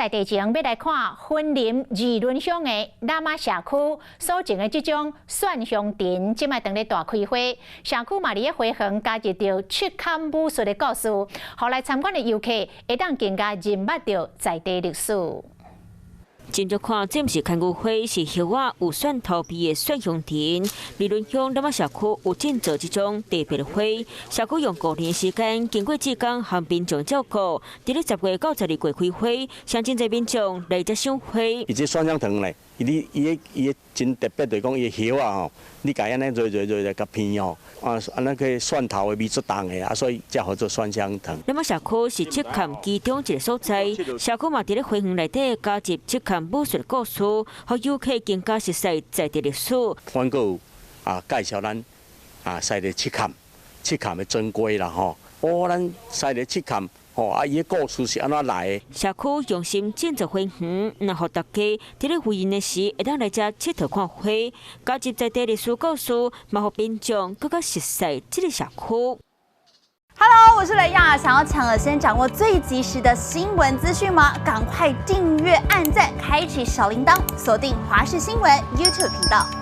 在地前要来看婚林二轮乡的喇嘛社区所种的这种蒜香田，即卖当咧大开花。社区嘛，伫个花园加入着七坎武术的故事，后来参观的游客会当更加认捌着在地历史。 真正看，这毋是看牛花，是叶仔有蒜头皮的蒜香田。理论乡喇嘛社区有种做这种特别的花，社区用5年的时间，经过志工和民众照顾，伫咧10月到12月开花，相真侪民众来这赏花。伊这蒜香藤咧，伊个真特别，就是讲伊叶啊吼，你家安尼揉甲片哦，安那个蒜头的味足重的啊，所以才好做蒜香藤。喇嘛社区是七坎其中一个所在，社区嘛伫咧花园内底加入七坎武术的故事，互游客更加熟悉在地历史。阮阁有介绍咱西的七坎的珍贵啦吼，咱西的七坎。 伊个故事是安怎来的？社区用心建造花园，那互大家伫咧回应的时，会当来遮佚佗看花，加入在地历史故事，嘛互民众更加熟悉这个社区。 Hello， 我是雷亚，想要抢先掌握最及时的新闻资讯吗？赶快订阅、按赞、开启小铃铛，锁定华视新闻 YouTube 频道。